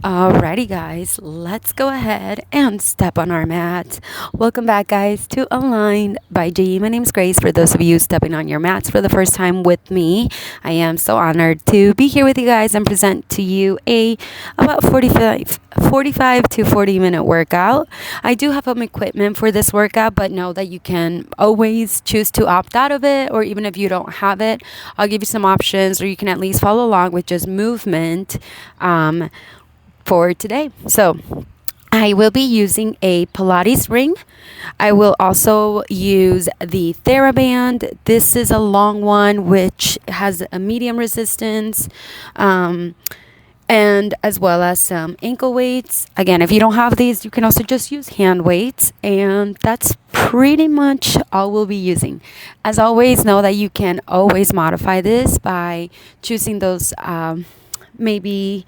Alrighty, guys, let's go ahead and step on our mat. Welcome back, guys, to Aligned by G. My name is Grace. For those of you stepping on your mats for the first time with me, I am so honored to be here with you guys and present to you a about 45 to 40-minute workout. I do have some equipment for this workout, but know that you can always choose to opt out of it, or even if you don't have it, I'll give you some options, or you can at least follow along with just movement. For today. So I will be using a Pilates ring. I will also use the TheraBand. This is a long one which has a medium resistance. And as well as some ankle weights. Again, if you don't have these, you can also just use hand weights, and that's pretty much all we'll be using. As always, know that you can always modify this by choosing those maybe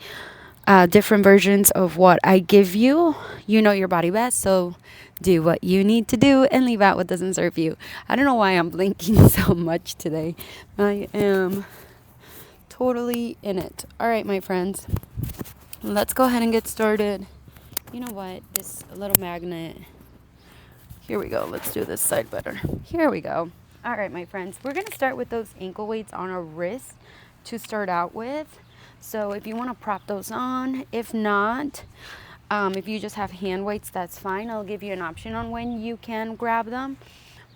different versions of what I give you. You know your body best, so do what you need to do and leave out what doesn't serve you. I don't know why I'm blinking so much today. I am totally in it. All right, my friends, let's go ahead and get started. You know what? This little magnet. Here we go. Let's do this side better. Here we go. All right, my friends, we're going to start with those ankle weights on our wrist to start out with. So if you want to prop those on, if not, if you just have hand weights, that's fine. I'll give you an option on when you can grab them.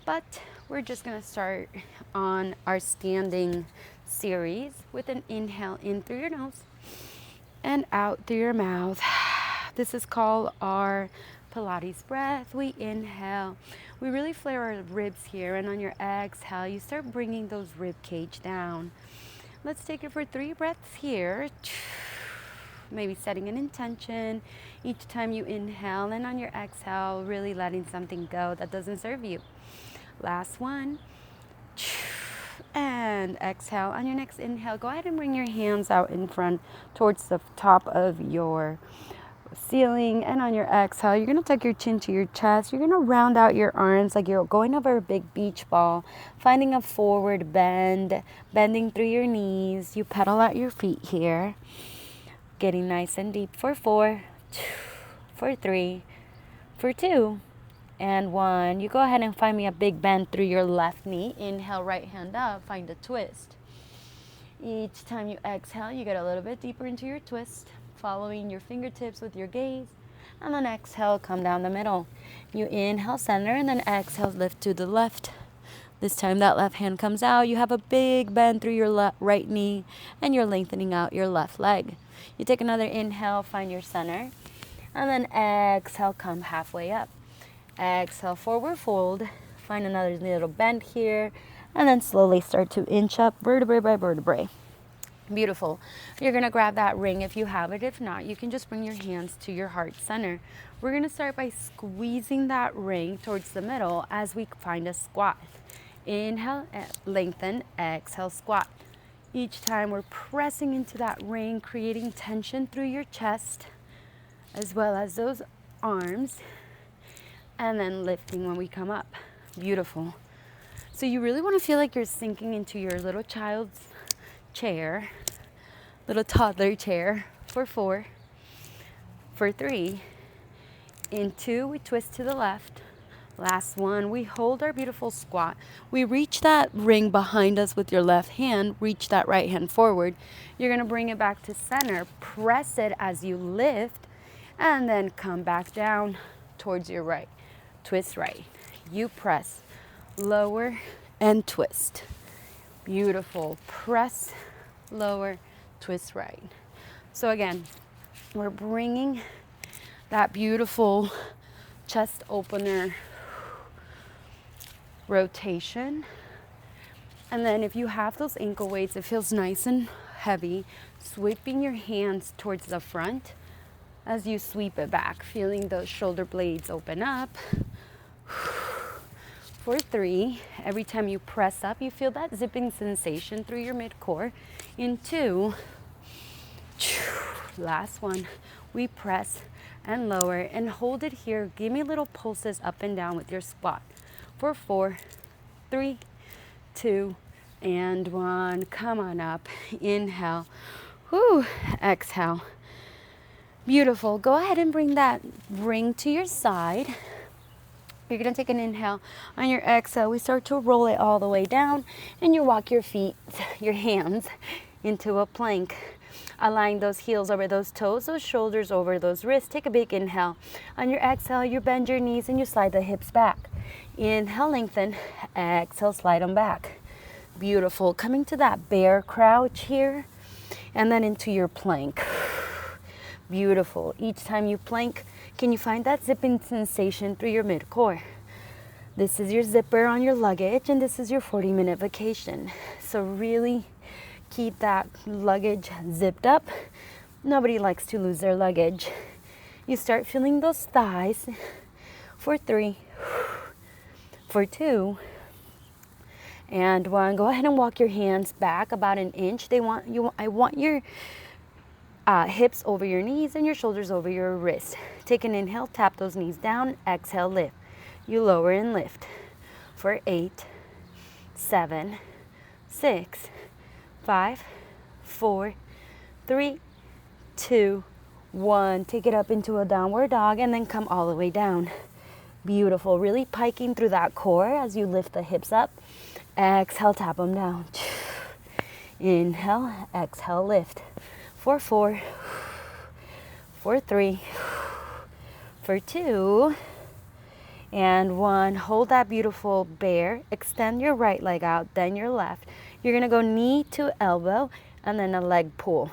But we're just going to start on our standing series with an inhale in through your nose and out through your mouth. This is called our Pilates breath. We inhale. We really flare our ribs here, and on your exhale, you start bringing those rib cage down. Let's take it for 3 breaths here. Maybe setting an intention each time you inhale, and on your exhale, really letting something go that doesn't serve you. Last one. And exhale. On your next inhale, go ahead and bring your hands out in front towards the top of your ceiling, and on your exhale, you're going to tuck your chin to your chest. You're going to round out your arms like you're going over a big beach ball, finding a forward bend, bending through your knees. You pedal out your feet here, getting nice and deep for 4, for 3, for 2, and 1. You go ahead and find me a big bend through your left knee. Inhale, right hand up, find a twist. Each time you exhale, you get a little bit deeper into your twist, following your fingertips with your gaze, and then exhale, come down the middle. You inhale, center, and then exhale, lift to the left. This time that left hand comes out. You have a big bend through your right knee, and you're lengthening out your left leg. You take another inhale, find your center, and then exhale, come halfway up. Exhale, forward fold, find another little bend here, and then slowly start to inch up vertebrae by vertebrae. Beautiful. You're going to grab that ring if you have it. If not, you can just bring your hands to your heart center. We're going to start by squeezing that ring towards the middle as we find a squat. Inhale, lengthen, exhale, squat. Each time we're pressing into that ring, creating tension through your chest, as well as those arms, and then lifting when we come up. Beautiful. So you really want to feel like you're sinking into your little child's chair, little toddler chair, for 4, for 3, in 2, we twist to the left. Last one, we hold our beautiful squat. We reach that ring behind us with your left hand, reach that right hand forward. You're going to bring it back to center, press it as you lift, and then come back down towards your right. Twist right. You press, lower, and twist. Beautiful. Press, lower, twist right. So again, we're bringing that beautiful chest opener rotation. And then if you have those ankle weights, it feels nice and heavy. Sweeping your hands towards the front as you sweep it back, feeling those shoulder blades open up. For 3, every time you press up, you feel that zipping sensation through your mid-core. In 2, last one, we press and lower and hold it here. Give me little pulses up and down with your squat. For 4, 3, 2, and 1. Come on up. Inhale. Exhale. Beautiful. Go ahead and bring that ring to your side. You're going to take an inhale. On your exhale, we start to roll it all the way down, and you walk your feet, your hands, into a plank. Align those heels over those toes, those shoulders over those wrists. Take a big inhale. On your exhale, you bend your knees and you slide the hips back. Inhale, lengthen. Exhale, slide them back. Beautiful. Coming to that bear crouch here, and then into your plank. Beautiful. Each time you plank, can you find that zipping sensation through your mid-core? This is your zipper on your luggage, and this is your 40-minute vacation. So really keep that luggage zipped up. Nobody likes to lose their luggage. You start feeling those thighs for 3, for 2, and 1. Go ahead and walk your hands back about an inch. I want your hips over your knees and your shoulders over your wrists. Take an inhale, tap those knees down. Exhale, lift. You lower and lift for 8, 7, 6, 5, 4, 3, 2, 1. Take it up into a downward dog and then come all the way down. Beautiful. Really piking through that core as you lift the hips up. Exhale, tap them down. Inhale, exhale, lift. For 4, for 3, for 2, and 1. Hold that beautiful bear. Extend your right leg out, then your left. You're going to go knee to elbow and then a leg pull.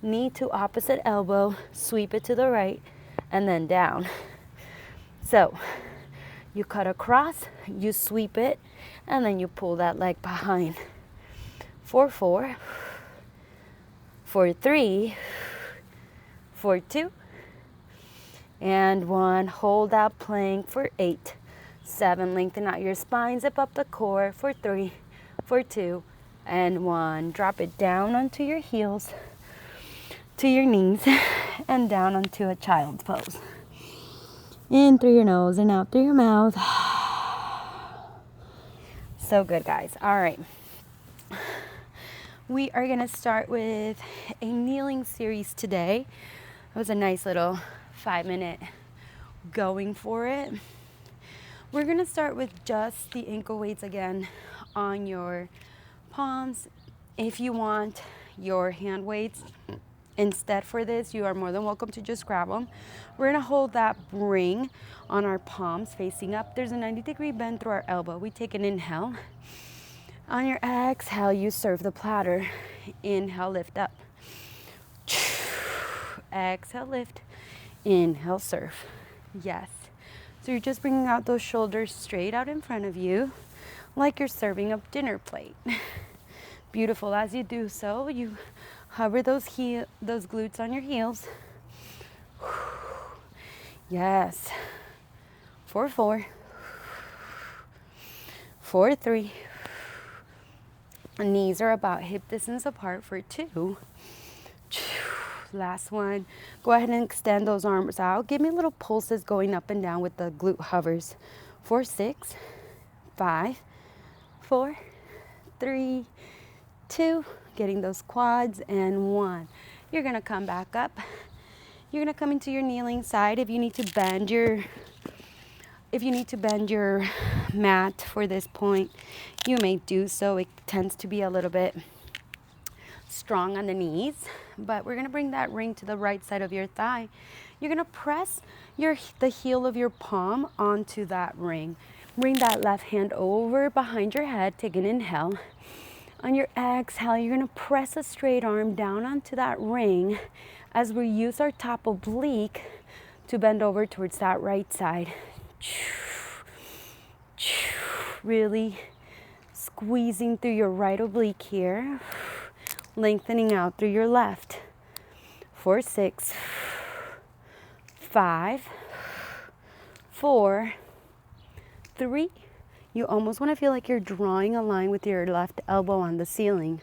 Knee to opposite elbow, sweep it to the right, and then down. So you cut across, you sweep it, and then you pull that leg behind. For 4, for 3, for 2, and 1. Hold that plank for 8, 7. Lengthen out your spine, zip up the core for 3, for 2, and 1. Drop it down onto your heels, to your knees, and down onto a child's pose. In through your nose and out through your mouth. So good, guys. All right. We are going to start with a kneeling series today. It was a nice little 5-minute going for it. We're going to start with just the ankle weights again on your palms. If you want your hand weights instead for this, you are more than welcome to just grab them. We're going to hold that ring on our palms facing up. There's a 90-degree bend through our elbow. We take an inhale. On your exhale, you serve the platter. Inhale, lift up. Exhale, lift. Inhale, serve. Yes. So you're just bringing out those shoulders straight out in front of you, like you're serving a dinner plate. Beautiful. As you do so, you hover those glutes on your heels. Yes. For 4, for 3. Knees are about hip distance apart for 2. Last one. Go ahead and extend those arms out. Give me little pulses going up and down with the glute hovers. For 6, 5, 4, 3, 2. Getting those quads, and 1. You're going to come back up. You're going to come into your kneeling side. If you need to bend your mat for this point, you may do so. It tends to be a little bit strong on the knees, but we're going to bring that ring to the right side of your thigh. You're going to press the heel of your palm onto that ring. Bring that left hand over behind your head. Take an inhale. On your exhale, you're going to press a straight arm down onto that ring as we use our top oblique to bend over towards that right side. Really squeezing through your right oblique here, lengthening out through your left. For 6, 5, 4, 3. You almost want to feel like you're drawing a line with your left elbow on the ceiling.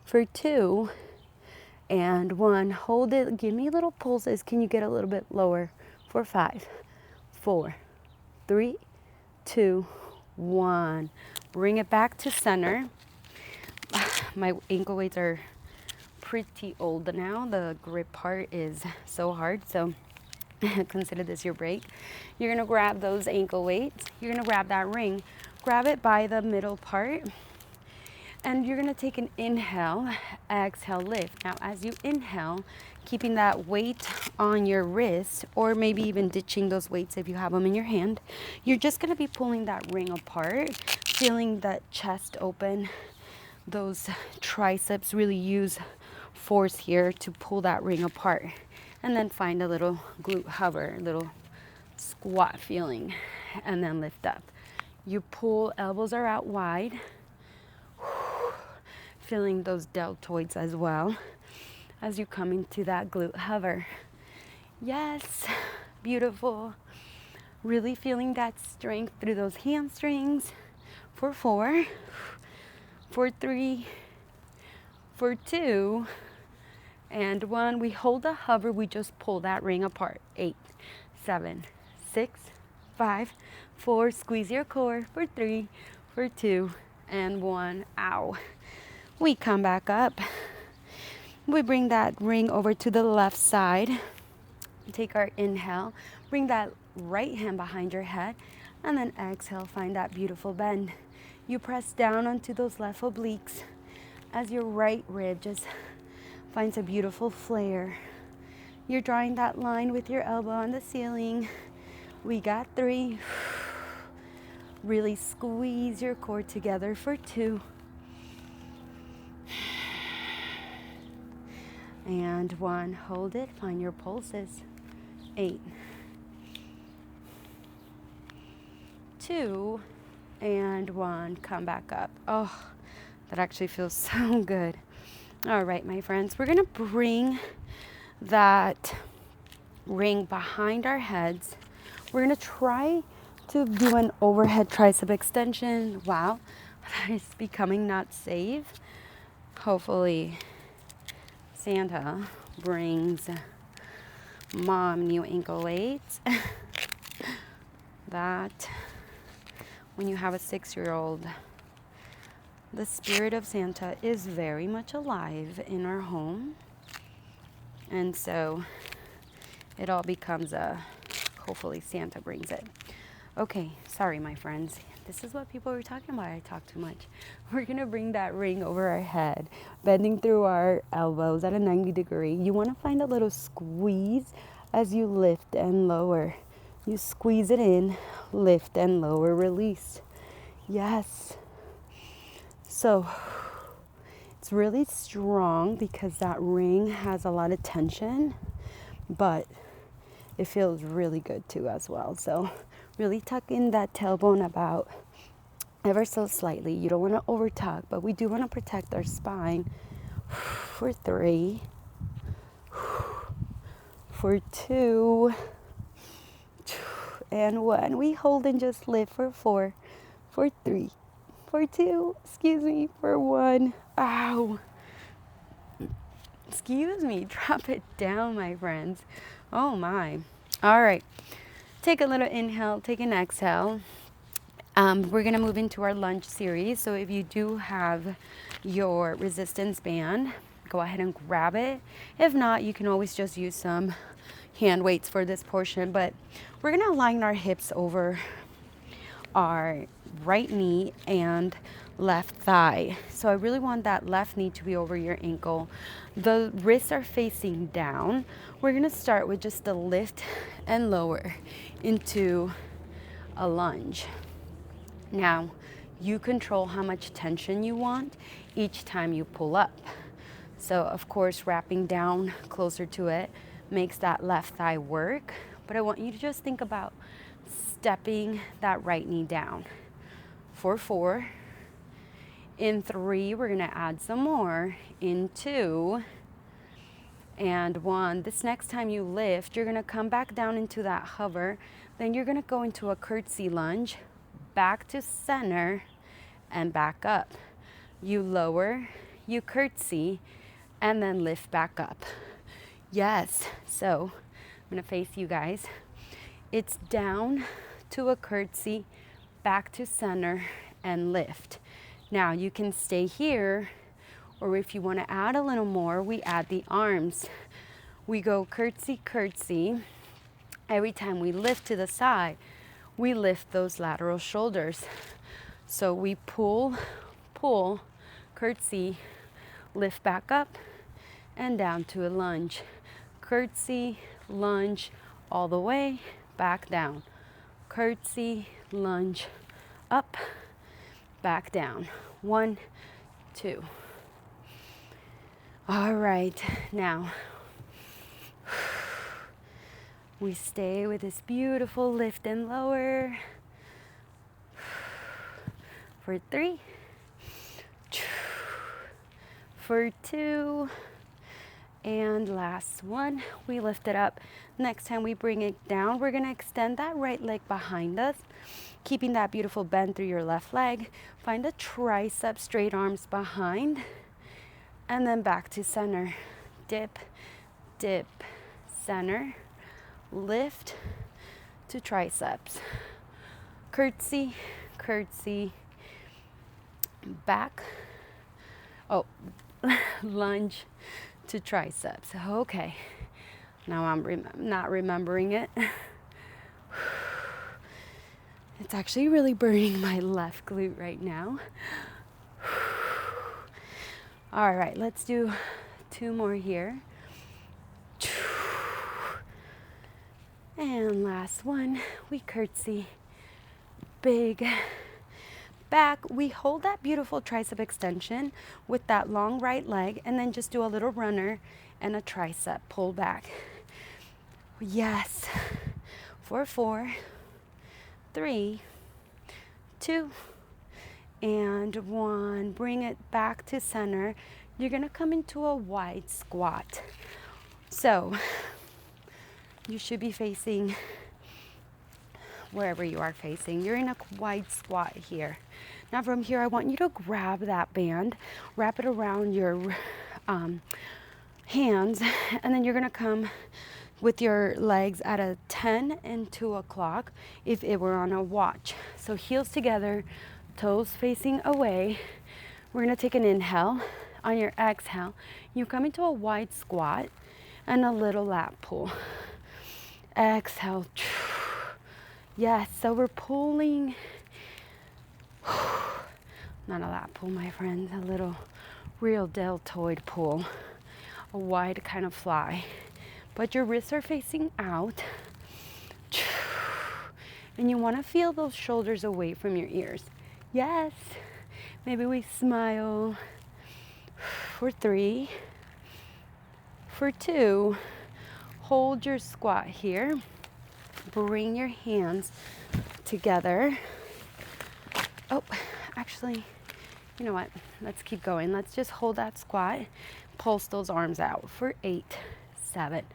For 2, and 1. Hold it. Give me little pulses. Can you get a little bit lower? For 5, 4, 3, 2, 1. Bring it back to center. My ankle weights are pretty old now. The grip part is so hard, so consider this your break. You're gonna grab those ankle weights. You're gonna grab that ring. Grab it by the middle part. And you're gonna take an inhale, exhale, lift. Now, as you inhale, keeping that weight on your wrist, or maybe even ditching those weights if you have them in your hand, you're just gonna be pulling that ring apart, feeling that chest open. Those triceps really use force here to pull that ring apart. And then find a little glute hover, a little squat feeling, and then lift up. You pull, elbows are out wide. Feeling those deltoids as well as you come into that glute hover. Yes, beautiful. Really feeling that strength through those hamstrings. For 4, for 3, for 2, and 1. We hold the hover, we just pull that ring apart. 8, 7, 6, 5, 4, squeeze your core. For 3, for 2, and 1. Ow. We come back up. We bring that ring over to the left side. Take our inhale. Bring that right hand behind your head. And then exhale, find that beautiful bend. You press down onto those left obliques as your right rib just finds a beautiful flare. You're drawing that line with your elbow on the ceiling. We got 3. Really squeeze your core together for 2. And 1, hold it, find your pulses. 8, 2, and 1, come back up. Oh, that actually feels so good. All right, my friends, we're gonna bring that ring behind our heads. We're gonna try to do an overhead tricep extension. Wow, that is becoming not safe. Hopefully, Santa brings mom new ankle weights. That when you have a 6-year-old, the spirit of Santa is very much alive in our home. And so it all becomes hopefully Santa brings it. Okay, sorry my friends. This is what people were talking about. I talk too much. We're gonna bring that ring over our head, bending through our elbows at a 90 degree. You wanna find a little squeeze as you lift and lower. You squeeze it in, lift and lower, release. Yes. So it's really strong because that ring has a lot of tension, but it feels really good too as well. So really tuck in that tailbone about ever so slightly. You don't want to over tuck, but we do want to protect our spine. For 3, for 2, and 1. We hold and just lift for 4, for 3, for 2, for 1. Ow. Excuse me, drop it down, my friends. Oh my. All right. Take a little inhale, take an exhale. We're going to move into our lunge series. So if you do have your resistance band, go ahead and grab it. If not, you can always just use some hand weights for this portion. But we're going to align our hips over our right knee and left thigh. So I really want that left knee to be over your ankle. The wrists are facing down. We're going to start with just a lift and lower into a lunge. Now, you control how much tension you want each time you pull up. So, of course, wrapping down closer to it makes that left thigh work. But I want you to just think about stepping that right knee down. For 4. In 3, we're going to add some more. In 2, and 1. This next time you lift, you're going to come back down into that hover. Then you're going to go into a curtsy lunge, back to center, and back up. You lower, you curtsy, and then lift back up. Yes, so I'm going to face you guys. It's down to a curtsy, back to center, and lift. Now you can stay here, Or if you want to add a little more, we add the arms. We go curtsy, curtsy. Every time we lift to the side, we lift those lateral shoulders. So we pull, pull, curtsy, lift back up and down to a lunge. Curtsy, lunge, all the way, back down. Curtsy, lunge, up, back down. 1, 2. All right, now we stay with this beautiful lift and lower for 3, for 2, and last one. We lift it up. Next time we bring it down, we're gonna extend that right leg behind us, keeping that beautiful bend through your left leg. Find the tricep, straight arms behind, and then back to center. Dip, dip, center, lift to triceps. Curtsy, curtsy, back, oh, lunge to triceps. Okay, now I'm not remembering it. It's actually really burning my left glute right now. All right, let's do 2 more here. And last one, we curtsy, big back. We hold that beautiful tricep extension with that long right leg, and then just do a little runner and a tricep pull back. Yes, for 4, 3, 2, and 1. Bring it back to center. You're gonna come into a wide squat. So you should be facing wherever you are facing. You're in a wide squat here. Now from here, I want you to grab that band, wrap it around your hands, and then you're gonna come with your legs at a 10 and 2 o'clock if it were on a watch. So heels together, toes facing away. We're gonna take an inhale. On your exhale, you come into a wide squat and a little lat pull. Exhale. Yes, so we're pulling. Not a lat pull, my friends, a little real deltoid pull. A wide kind of fly. But your wrists are facing out. And you want to feel those shoulders away from your ears. Yes. Maybe we smile. For 3. For 2. Hold your squat here. Bring your hands together. Oh, actually, you know what? Let's keep going. Let's just hold that squat. Pulse those arms out for 8, 7,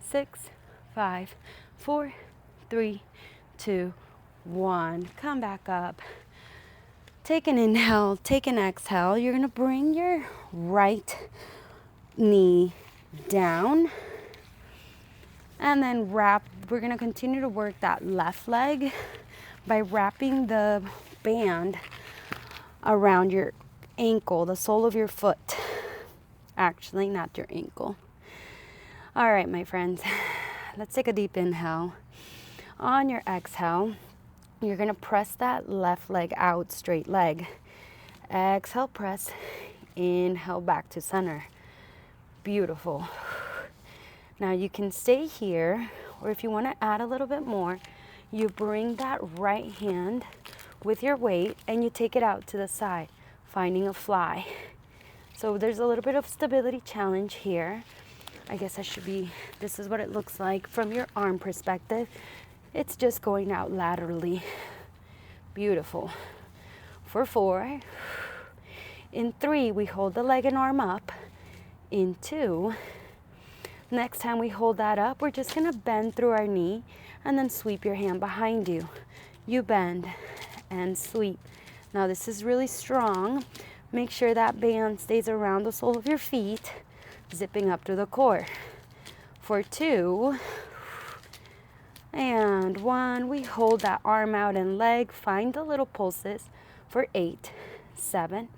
6, 5, 4, 3, 2, 1. Come back up. Take an inhale, take an exhale. You're going to bring your right knee down. And then wrap. We're going to continue to work that left leg by wrapping the band around your ankle, the sole of your foot. Actually, not your ankle. All right, my friends. Let's take a deep inhale. On your exhale, you're going to press that left leg out, straight leg. Exhale, press. Inhale, back to center. Beautiful. Now you can stay here, or if you want to add a little bit more, you bring that right hand with your weight and you take it out to the side, finding a fly. So there's a little bit of stability challenge here. I guess this is what it looks like from your arm perspective. It's just going out laterally. Beautiful. For 4. In 3, we hold the leg and arm up. In 2, next time we hold that up, we're just gonna bend through our knee and then sweep your hand behind you. You bend and sweep. Now this is really strong. Make sure that band stays around the sole of your feet, zipping up through the core. For 2, and 1, we hold that arm out and leg. Find the little pulses for 8, 7,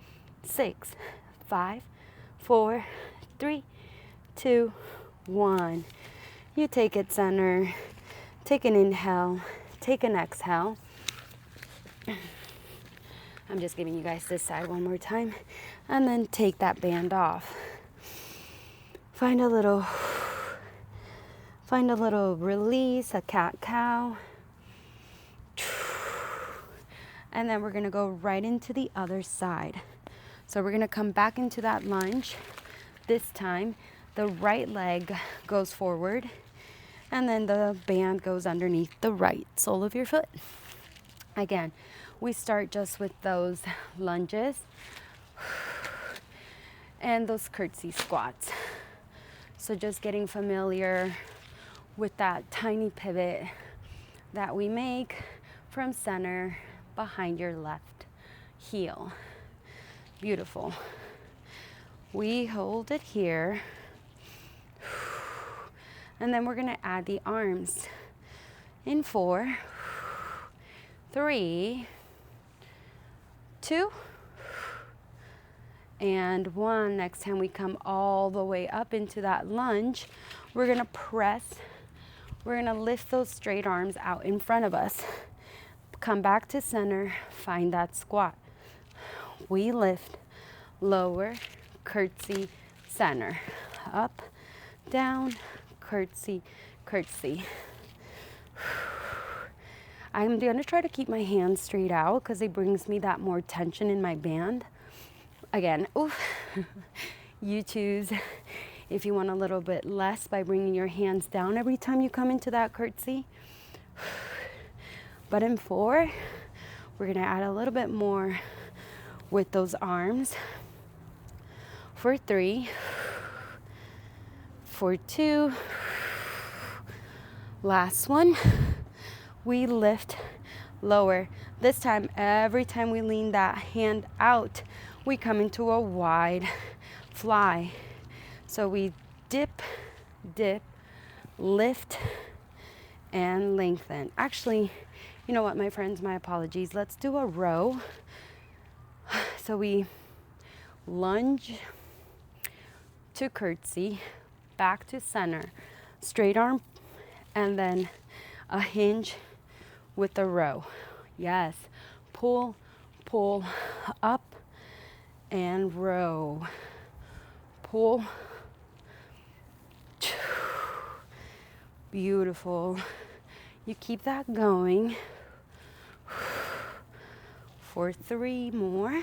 6, 5, 4, 3, 2, 1. You take it center. Take an inhale. Take an exhale. I'm just giving you guys this side one more time. And then take that band off. Find a little release, a cat-cow. And then we're going to go right into the other side. So we're going to come back into that lunge. This time, the right leg goes forward, and then the band goes underneath the right sole of your foot. Again, we start just with those lunges and those curtsy squats. So just getting familiar with that tiny pivot that we make from center behind your left heel. Beautiful. We hold it here. And then we're going to add the arms in 4, 3, 2, and 1. Next time we come all the way up into that lunge, we're going to press. We're going to lift those straight arms out in front of us. Come back to center, find that squat. We lift, lower, curtsy, center. Up, down, curtsy, curtsy. I'm going to try to keep my hands straight out because it brings me that more tension in my band. Again, oof. You choose if you want a little bit less by bringing your hands down every time you come into that curtsy. But in 4, we're going to add a little bit more with those arms. For 3, for 2, last one, we lift, lower. This time, every time we lean that hand out, we come into a wide fly. So we dip, dip, lift, and lengthen. Actually, you know what, my friends, my apologies. Let's do a row. So we lunge to curtsy, back to center, straight arm, and then a hinge with a row. Yes, pull, pull, up, and row. Pull. Beautiful. You keep that going for 3 more.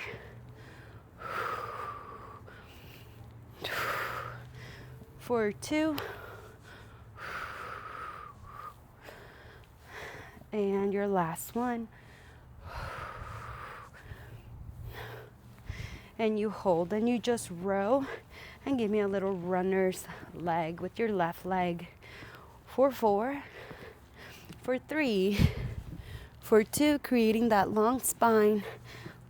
For 2. And your last one. And you hold and you just row and give me a little runner's leg with your left leg. For 4. For 3. For 2, creating that long spine.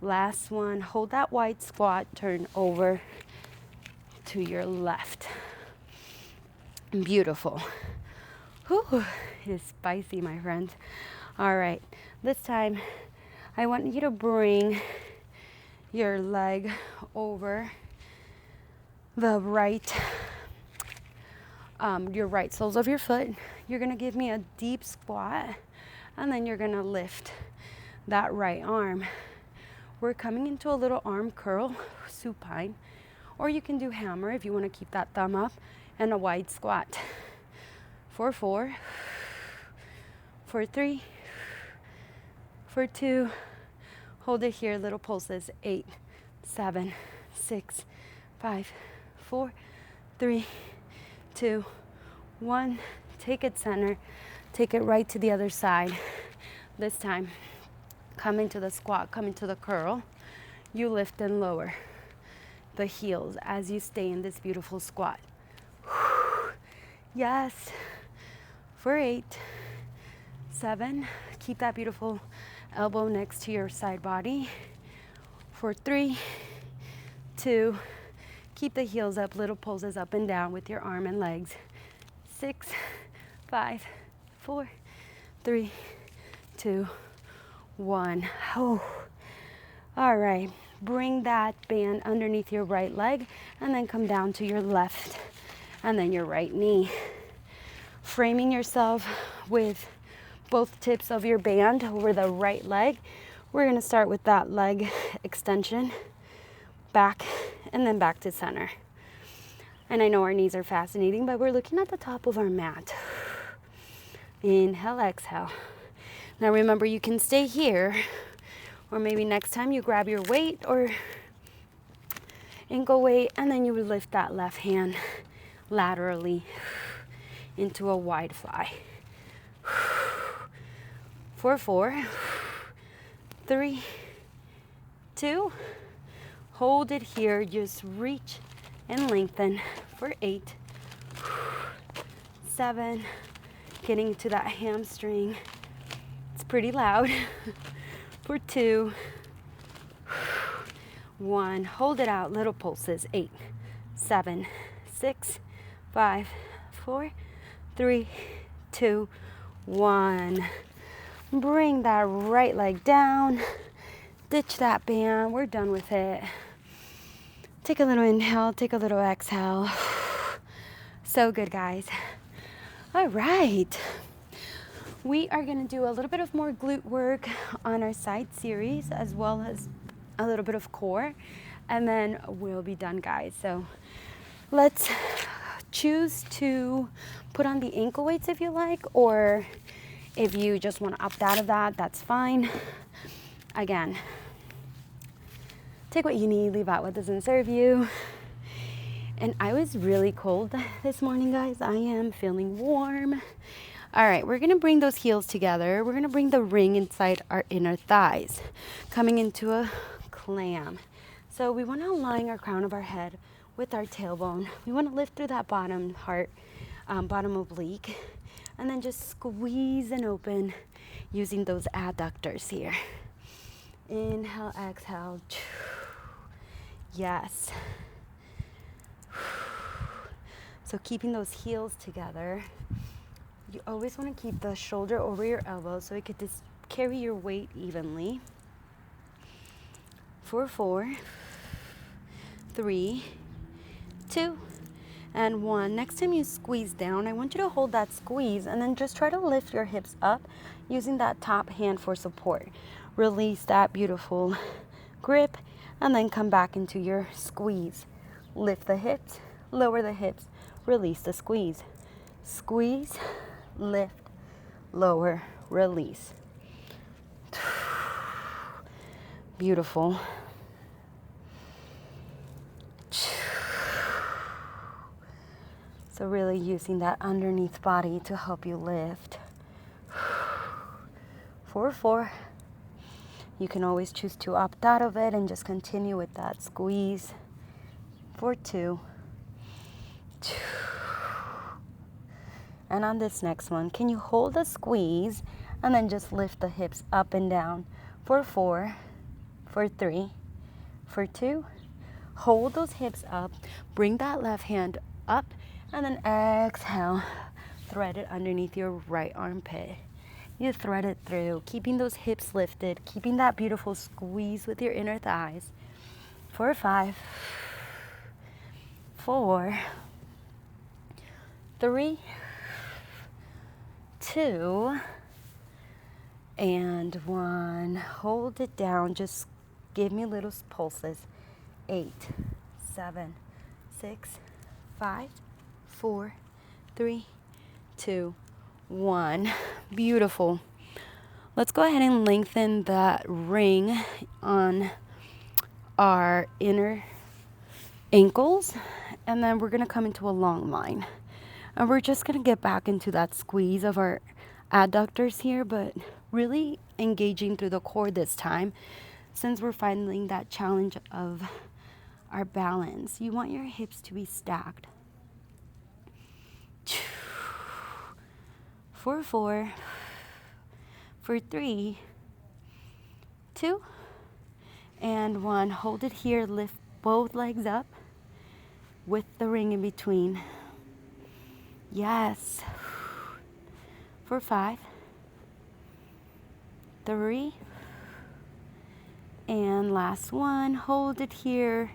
Last one, hold that wide squat, turn over to your left. Beautiful. Whew, it is spicy, my friends. All right, this time I want you to bring your leg over the right, your right soles of your foot. You're gonna give me a deep squat, and then you're gonna lift that right arm. We're coming into a little arm curl, supine, or you can do hammer if you want to keep that thumb up, and a wide squat. For 4, for 3, for 2, hold it here, little pulses, 8, 7, 6, 5, 4, 3, 2, 1. Take it center, take it right to the other side. This time, come into the squat, come into the curl. You lift and lower the heels as you stay in this beautiful squat. Yes. For 8, 7, keep that beautiful elbow next to your side body. For 3, 2, keep the heels up, little pulses up and down with your arm and legs. 6, 5, 4, 3, 2, 1. Oh. All right, Bring that band underneath your right leg and then come down to your left and then your right knee. Framing yourself with both tips of your band over the right leg. We're going to start with that leg extension, back, and then back to center. And I know our knees are fascinating, but we're looking at the top of our mat. Inhale, exhale. Now remember, you can stay here, or maybe next time you grab your weight or ankle weight, and then you would lift that left hand laterally into a wide fly. 4, 4, 3, 2, hold it here, just reach and lengthen for 8, 7, getting to that hamstring. It's pretty loud. For 2, 1, hold it out, little pulses. 8, 7, 6, 5, 4, 3, 2, 1. Bring that right leg down. Ditch that band. We're done with it. Take a little inhale, take a little exhale. So good, guys. All right. We are going to do a little bit of more glute work on our side series, as well as a little bit of core, and then we'll be done, guys. So let's choose to put on the ankle weights if you like, or if you just want to opt out of that, that's fine. Again, take what you need, leave out what doesn't serve you. And I was really cold this morning, guys. I am feeling warm. All right, we're going to bring those heels together. We're going to bring the ring inside our inner thighs, coming into a clam. So we want to align our crown of our head with our tailbone. We want to lift through that bottom heart, bottom oblique, and then just squeeze and open using those adductors here. Inhale, exhale. Yes. So keeping those heels together. You always want to keep the shoulder over your elbow so it could just carry your weight evenly. 4, 4, 3, 2, and 1. Next time you squeeze down, I want you to hold that squeeze and then just try to lift your hips up using that top hand for support. Release that beautiful grip and then come back into your squeeze. Lift the hips, lower the hips, release the squeeze. Squeeze, lift, lower, release. Beautiful. So really using that underneath body to help you lift. 4, 4. You can always choose to opt out of it and just continue with that squeeze. 4, 2. And on this next one, can you hold the squeeze and then just lift the hips up and down? 4, 4, for 3, for 2. Hold those hips up. Bring that left hand up and then exhale. Thread it underneath your right armpit. You thread it through, keeping those hips lifted, keeping that beautiful squeeze with your inner thighs. 4, 5, 4, 3, 2, and 1. Hold it down. Just give me little pulses. 8, 7, 6, 5, 4, 3, 2, 1. Beautiful. Let's go ahead and lengthen that ring on our inner ankles, and then we're going to come into a long line. And we're just going to get back into that squeeze of our adductors here, but really engaging through the core this time, since we're finding that challenge of our balance. You want your hips to be stacked. 4, 4, for 3, 2, and 1. Hold it here. Lift both legs up with the ring in between. Yes. 4, 5, 3, And last one, hold it here.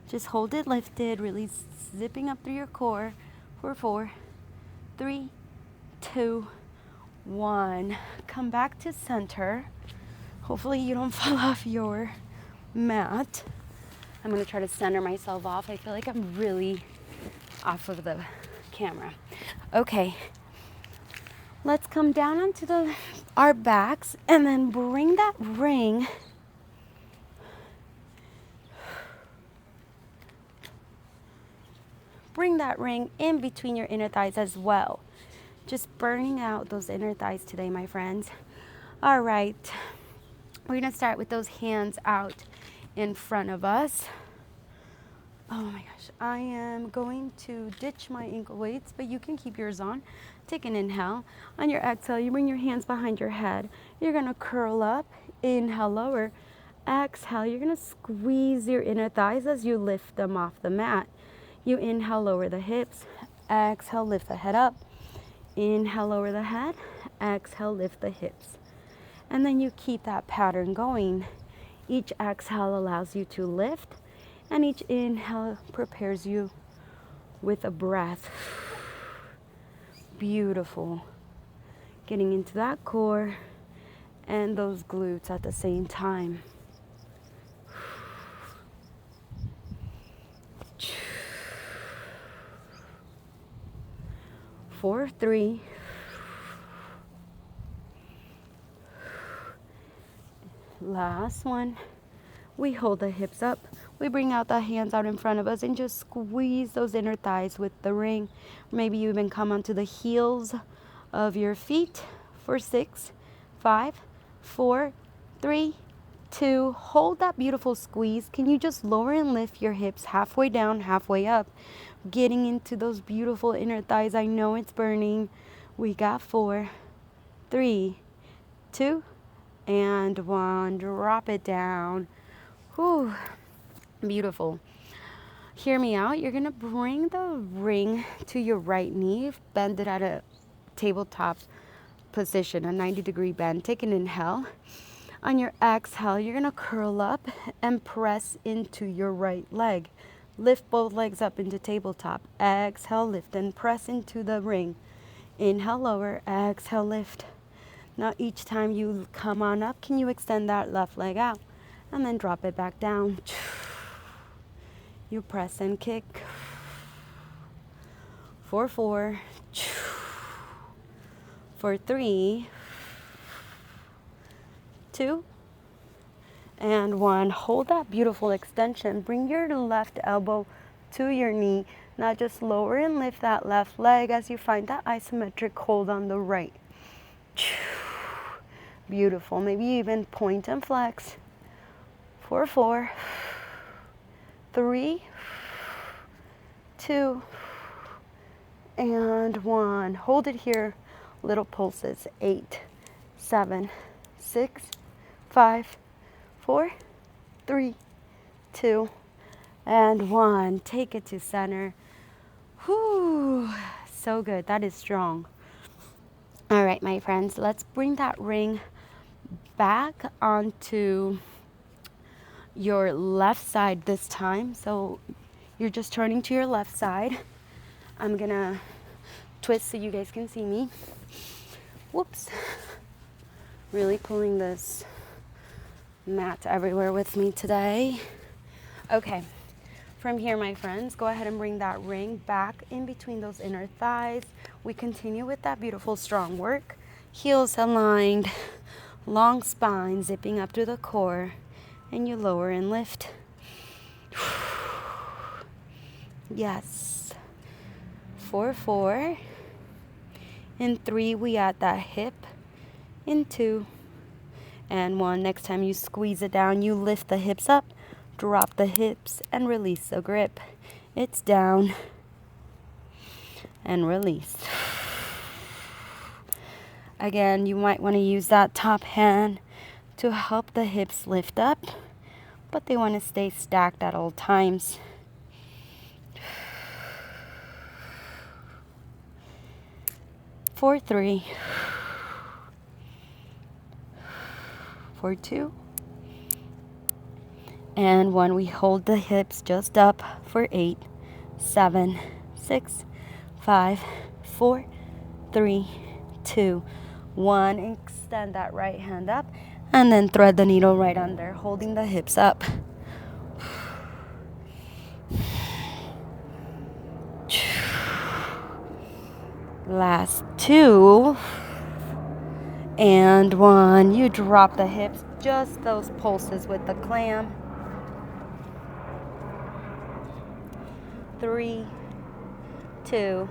Just hold it lifted, really zipping up through your core. For 4, 3, 2, 1. Come back to center. Hopefully you don't fall off your mat. I'm gonna try to center myself off. I feel like I'm really off of the camera. Okay, let's come down onto our backs and then bring that ring in between your inner thighs as well. Just burning out those inner thighs today, my friends. All right, we're gonna start with those hands out in front of us. Oh my gosh, I am going to ditch my ankle weights, but you can keep yours on. Take an inhale. On your exhale, you bring your hands behind your head. You're gonna curl up, inhale, lower. Exhale, you're gonna squeeze your inner thighs as you lift them off the mat. You inhale, lower the hips. Exhale, lift the head up. Inhale, lower the head. Exhale, lift the hips. And then you keep that pattern going. Each exhale allows you to lift, and each inhale prepares you with a breath. Beautiful. Getting into that core and those glutes at the same time. 4, 3. Last one. We hold the hips up. We bring out the hands out in front of us and just squeeze those inner thighs with the ring. Maybe you even come onto the heels of your feet for 6, 5, 4, 3, 2. Hold that beautiful squeeze. Can you just lower and lift your hips halfway down, halfway up? Getting into those beautiful inner thighs. I know it's burning. We got 4, 3, 2, and 1. Drop it down. Whew. Beautiful. Hear me out. You're going to bring the ring to your right knee. Bend it at a tabletop position, a 90-degree bend. Take an inhale. On your exhale, you're going to curl up and press into your right leg. Lift both legs up into tabletop. Exhale, lift and press into the ring. Inhale, lower. Exhale, lift. Now each time you come on up, can you extend that left leg out? And then drop it back down. You press and kick. 4, 4. For 3, 2, and 1. Hold that beautiful extension. Bring your left elbow to your knee. Now just lower and lift that left leg as you find that isometric hold on the right. Beautiful. Maybe even point and flex. 4, 4, 3, 2, and 1. Hold it here. Little pulses. 8, 7, 6, 5, 4, 3, 2, and 1. Take it to center. Whew. So good. That is strong. All right, my friends, let's bring that ring back onto your left side this time. So you're just turning to your left side. I'm gonna twist so you guys can see me. Whoops. Really pulling this mat everywhere with me today. Okay, from here, my friends, go ahead and bring that ring back in between those inner thighs. We continue with that beautiful strong work. Heels aligned, long spine, zipping up through the core, and you lower and lift. Yes. 4, 4. In 3, we add that hip. In 2, and 1. Next time you squeeze it down, you lift the hips up, drop the hips, and release the grip. It's down and release. Again, you might want to use that top hand to help the hips lift up, but they want to stay stacked at all times. 4, 3. 4, 2. And 1, we hold the hips just up for 8, 7, 6, 5, 4, 3, 2, 1. Extend that right hand up and then thread the needle right under, holding the hips up. Last 2 and 1. You drop the hips, just those pulses with the clam. 3, 2,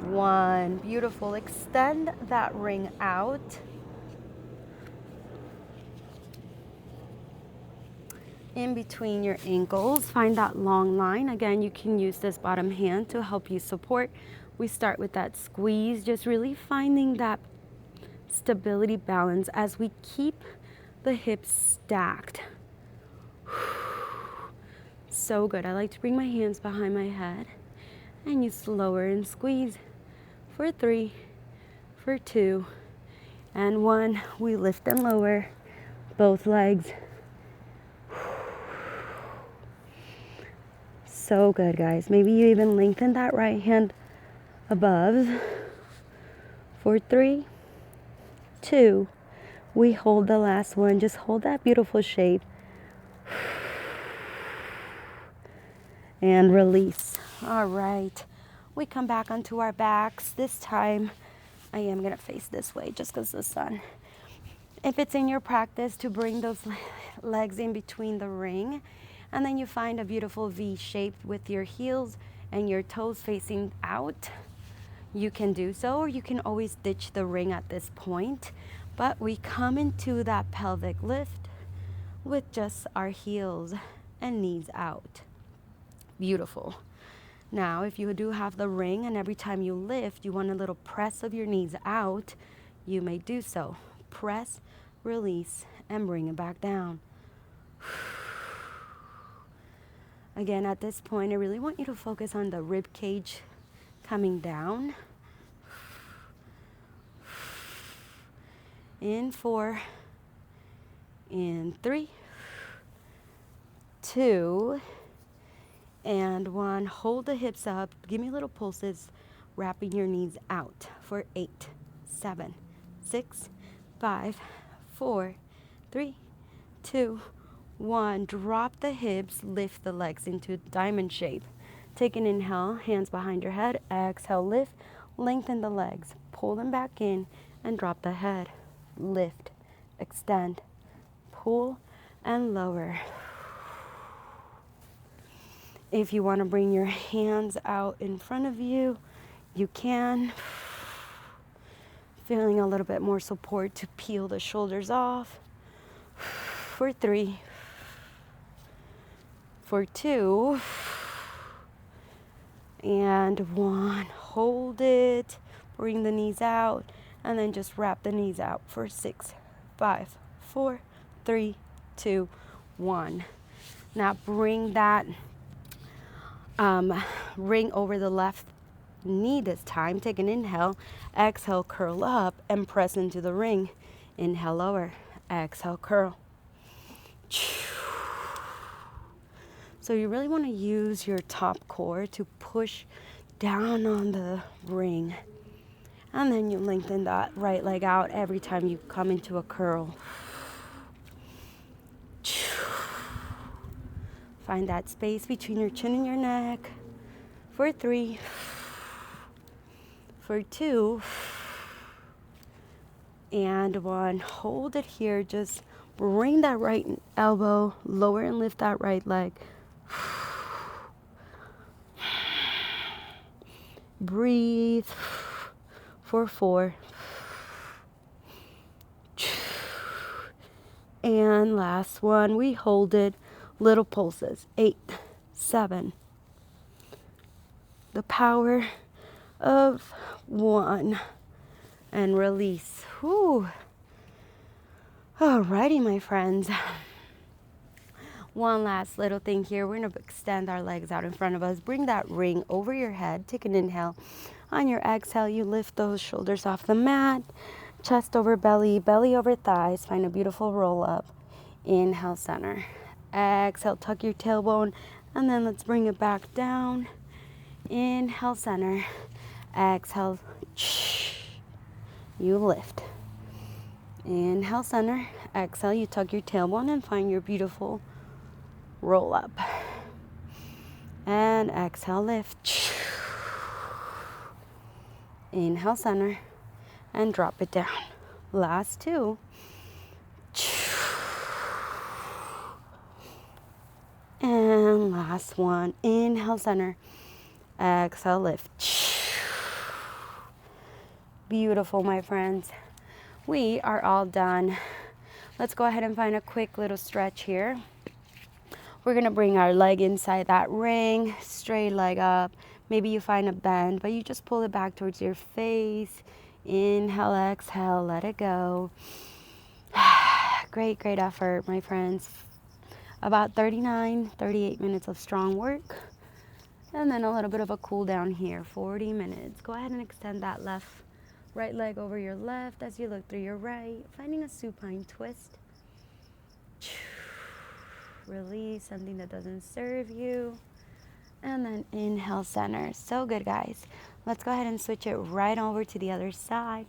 1. Beautiful. Extend that ring out. In between your ankles, find that long line. Again, you can use this bottom hand to help you support. We start with that squeeze, just really finding that stability balance as we keep the hips stacked. So good. I like to bring my hands behind my head and you slower and squeeze for 3, for 2, and 1. We lift and lower both legs. So good, guys. Maybe you even lengthen that right hand above. For 3, 2, we hold the last one. Just hold that beautiful shape. And release. All right. We come back onto our backs. This time, I am going to face this way just because of the sun. If it's in your practice to bring those legs in between the ring, and then you find a beautiful V shape with your heels and your toes facing out, you can do so, or you can always ditch the ring at this point. But we come into that pelvic lift with just our heels and knees out. Beautiful. Now, if you do have the ring and every time you lift, you want a little press of your knees out, you may do so. Press, release, and bring it back down. Again, at this point, I really want you to focus on the rib cage coming down. In 4, in 3, 2, and 1. Hold the hips up. Give me little pulses, wrapping your knees out for 8, 7, 6, 5, 4, 3, 2, 1. Drop the hips, lift the legs into diamond shape. Take an inhale, hands behind your head. Exhale, lift, lengthen the legs. Pull them back in and drop the head. Lift, extend, pull, and lower. If you want to bring your hands out in front of you, you can. Feeling a little bit more support to peel the shoulders off. For 3, for 2, and 1. Hold it, bring the knees out, and then just wrap the knees out for 6, 5, 4, 3, 2, 1. Now bring that ring over the left knee this time. Take an inhale, exhale, curl up, and press into the ring. Inhale, lower, exhale, curl. So you really want to use your top core to push down on the ring. And then you lengthen that right leg out every time you come into a curl. Find that space between your chin and your neck. For 3, for 2, and 1. Hold it here. Just bring that right elbow, lower and lift that right leg. Breathe for 4. And last one, we hold it. Little pulses. 8, 7. The power of 1. And release. Whew. Alrighty, my friends. One last little thing here. We're going to extend our legs out in front of us. Bring that ring over your head. Take an inhale. On your exhale, you lift those shoulders off the mat. Chest over belly, belly over thighs. Find a beautiful roll up. Inhale, center. Exhale, tuck your tailbone, and then let's bring it back down. Inhale, center. Exhale, you lift. Inhale, center. Exhale, you tuck your tailbone and find your beautiful roll up. And exhale, lift. Inhale, center, and drop it down. Last two. And last one. Inhale, center. Exhale, lift. Beautiful, my friends. We are all done. Let's go ahead and find a quick little stretch here. We're going to bring our leg inside that ring, straight leg up. Maybe you find a bend, but you just pull it back towards your face. Inhale, exhale, let it go. Great, great effort, my friends. About 38 minutes of strong work. And then a little bit of a cool down here, 40 minutes. Go ahead and extend that right leg over your left as you look through your right, finding a supine twist. Release something that doesn't serve you. And then inhale, center. So good, guys. Let's go ahead and switch it right over to the other side.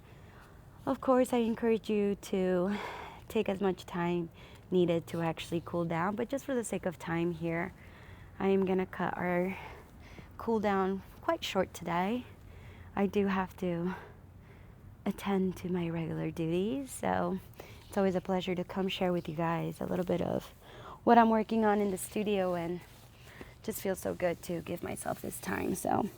Of course, I encourage you to take as much time needed to actually cool down, but just for the sake of time here, I am going to cut our cool down quite short today. I do have to attend to my regular duties, so it's always a pleasure to come share with you guys a little bit of what I'm working on in the studio, and just feels so good to give myself this time. So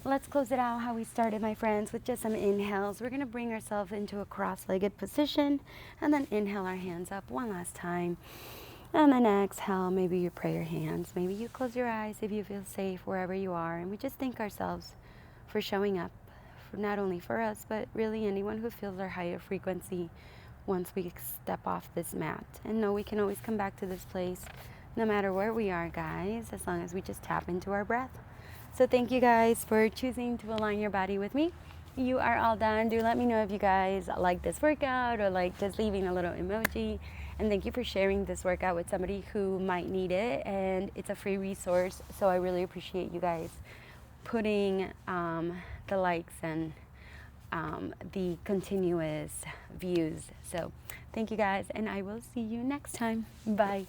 let's close it out how we started, my friends, with just some inhales. We're going to bring ourselves into a cross-legged position and then inhale our hands up one last time. And then exhale, maybe you pray your hands, maybe you close your eyes if you feel safe wherever you are. And we just thank ourselves for showing up, for not only for us, but really anyone who feels our higher frequency once we step off this mat. And know we can always come back to this place no matter where we are, guys, as long as we just tap into our breath. So thank you guys for choosing to align your body with me. You are all done. Do let me know if you guys like this workout or like just leaving a little emoji. And thank you for sharing this workout with somebody who might need it. And it's a free resource, so I really appreciate you guys putting the likes and the continuous views. So thank you guys, and I will see you next time. Bye.